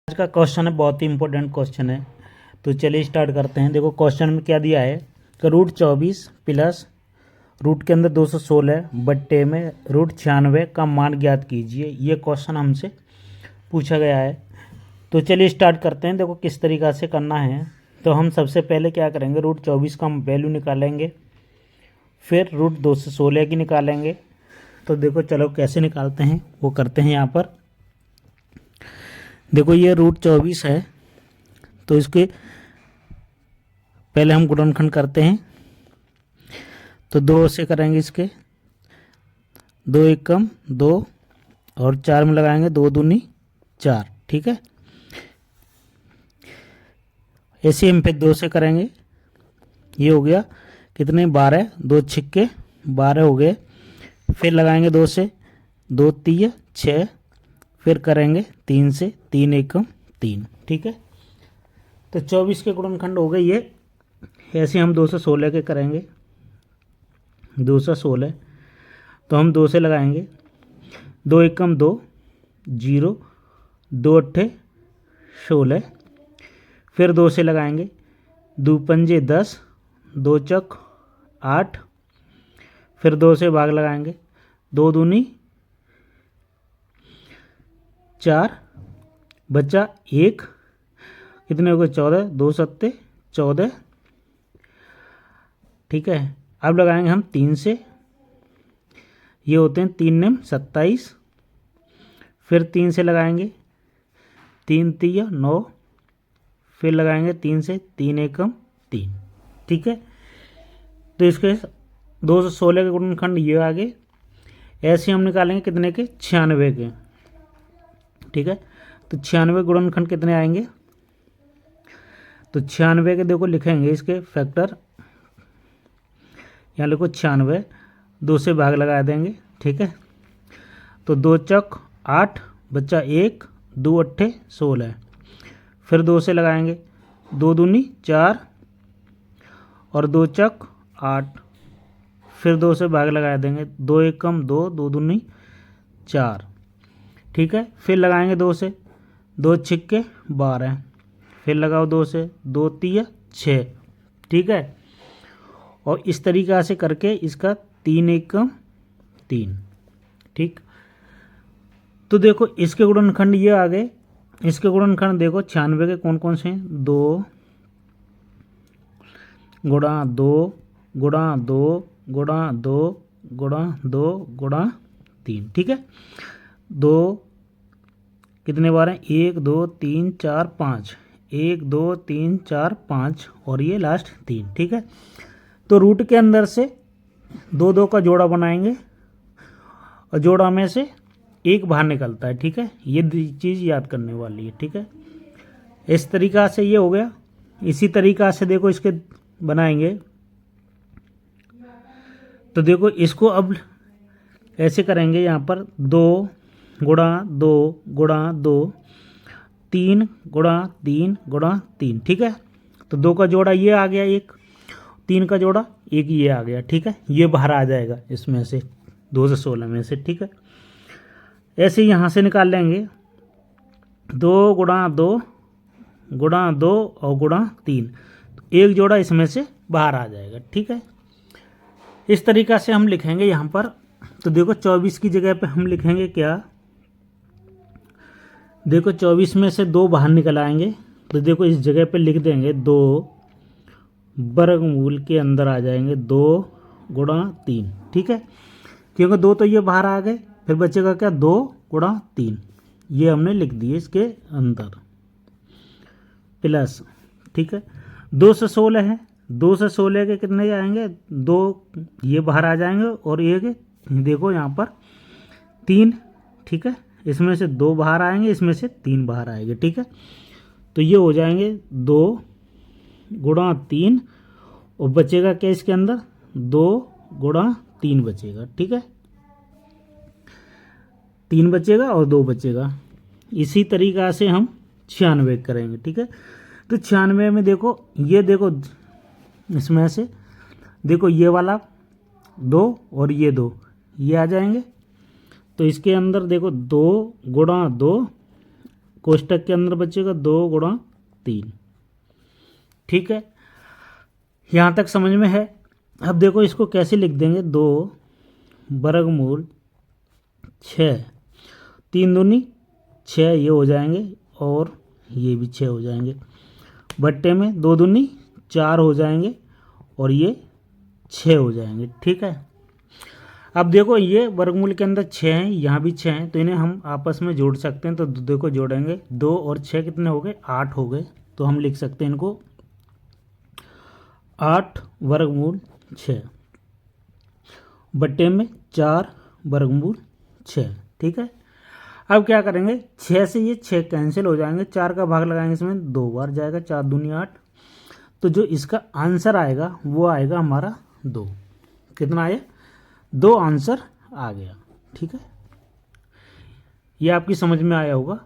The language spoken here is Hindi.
आज का क्वेश्चन है, बहुत ही इंपॉर्टेंट क्वेश्चन है। तो चलिए स्टार्ट करते हैं। देखो क्वेश्चन में क्या दिया है कि रूट 24 प्लस रूट के अंदर 216 बट्टे में रूट 96 का मान ज्ञात कीजिए। ये क्वेश्चन हमसे पूछा गया है। तो चलिए स्टार्ट करते हैं। देखो किस तरीक़ा से करना है। तो हम सबसे पहले क्या करेंगे, रूट 24 का हम वैल्यू निकालेंगे, फिर रूट 216 की निकालेंगे। तो देखो चलो कैसे निकालते हैं वो करते हैं यहाँ पर। देखो ये रूट 24 है, तो इसके पहले हम गुणनखंड करते हैं। तो 2 से करेंगे, इसके 2 एकम 2 और 4 में लगाएंगे 2 दूनी 4, ठीक है। ऐसे हम फिर 2 से करेंगे, ये हो गया कितने 12, 2 छिक्के 12 हो गए। फिर लगाएंगे 2 से, 2 3 6, फिर करेंगे 3 से, 3 एकम 3, ठीक है। तो 24 के गुणनखंड हो गए ये। ऐसे हम 216 के करेंगे, 216। तो हम 2 से लगाएंगे, 2 एकम 2 0, 2 अट्ठे 16। फिर 2 से लगाएंगे, 2 पंजे 10, 2 चक 8। फिर 2 से भाग लगाएंगे, 2 दूनी 4, बचा 1, कितने हो गए 14, 2 सत्ते 14, ठीक है। अब लगाएंगे हम 3 से, ये होते हैं 3 निम 27। फिर 3 से लगाएंगे, 3 3 9। फिर लगाएंगे 3 से, 3 एकम 3, ठीक है। तो इसके 216 के गुणनखंड ये आगे। ऐसे हम निकालेंगे कितने के 96 के, ठीक है। तो 96 गुणनखंड कितने आएंगे, तो 96 के देखो लिखेंगे इसके फैक्टर, यहाँ लिखो 96, 2 से भाग लगा देंगे, ठीक है। तो 2 चक 8, बच्चा 1, 2 अट्ठे 16। फिर 2 से लगाएंगे, 2 दूनी 4 और 2 चक 8। फिर 2 से भाग लगा देंगे, 2 एकम 2, 2 दूनी 4, ठीक है। फिर लगाएंगे 2 से, 2 छिक्के 12। फिर लगाओ 2 से, 2 3 6, ठीक है। और इस तरीक़ा से करके इसका 3 एकम 3, ठीक। तो देखो इसके गुणनखंड ये आ गए। इसके गुणनखंड देखो 96 के कौन कौन से हैं, 2 गुणा 2 गुणा 2 गुणा 2 गुणा 2 गुणा 3, ठीक है। 2 कितने बार हैं, 1 2 3 4 5, 1 2 3 4 5 और ये लास्ट 3, ठीक है। तो रूट के अंदर से 2 2 का जोड़ा बनाएंगे और जोड़ा में से एक बाहर निकलता है, ठीक है। ये चीज़ याद करने वाली है, ठीक है। इस तरीक़ा से ये हो गया। इसी तरीक़ा से देखो इसके बनाएंगे। तो देखो इसको अब ऐसे करेंगे, यहाँ पर 2 गुणा 2 गुणा 2, 3 गुणा 3 गुणा 3, ठीक है। तो 2 का जोड़ा ये आ गया, 1 3 का जोड़ा 1 ये आ गया, ठीक है। ये बाहर आ जाएगा इसमें से 216 में से, ठीक है। ऐसे यहाँ से निकाल लेंगे, 2 गुणा 2 गुणा 2 और गुणा 3, एक जोड़ा इसमें से बाहर आ जाएगा, ठीक है। इस तरीक़ा से हम लिखेंगे यहाँ पर। तो देखो 24 की जगह पे हम लिखेंगे क्या, देखो 24 में से 2 बाहर निकल आएंगे। तो देखो इस जगह पे लिख देंगे 2 वर्गमूल के अंदर आ जाएंगे 2 गुणा 3, ठीक है। क्योंकि 2 तो ये बाहर आ गए, फिर बचेगा क्या 2 गुणा 3, ये हमने लिख दिए इसके अंदर प्लस, ठीक है। 2 से 16 है, 2 से 16 के कितने आएंगे, 2 ये बाहर आ जाएंगे और एक देखो यहाँ पर 3, ठीक है। इसमें से 2 बाहर आएंगे, इसमें से 3 बाहर आएंगे, ठीक है। तो ये हो जाएंगे 2 गुणा 3 और बचेगा क्या इसके अंदर 2 गुणा 3 बचेगा, ठीक है। 3 बचेगा और 2 बचेगा। इसी तरीक़ा से हम 96 करेंगे, ठीक है। तो 96 में देखो ये देखो इसमें से देखो ये वाला 2 और ये 2 ये आ जाएंगे। तो इसके अंदर देखो 2 गुणा 2 कोष्टक के अंदर बचेगा 2 × 3। ठीक है, यहाँ तक समझ में है। अब देखो इसको कैसे लिख देंगे, 2√6, 3 दूनी 6 ये हो जाएंगे और ये भी 6 हो जाएंगे, बट्टे में 2 दूनी 4 हो जाएंगे और ये 6 हो जाएंगे। ठीक है, अब देखो ये वर्गमूल के अंदर 6 हैं, यहाँ भी 6 हैं, तो इन्हें हम आपस में जोड़ सकते हैं। तो देखो जोड़ेंगे, 2 और 6 कितने हो गए, 8 हो गए। तो हम लिख सकते हैं इनको 8√6 बट्टे में 4√6। ठीक है, अब क्या करेंगे, 6 से ये 6 कैंसिल हो जाएंगे, 4 का भाग लगाएंगे इसमें 2 बार जाएगा, 4 दूनी 8। तो जो इसका आंसर आएगा वो आएगा हमारा 2। कितना आया, 2 आंसर आ गया। ठीक है, ये आपकी समझ में आया होगा।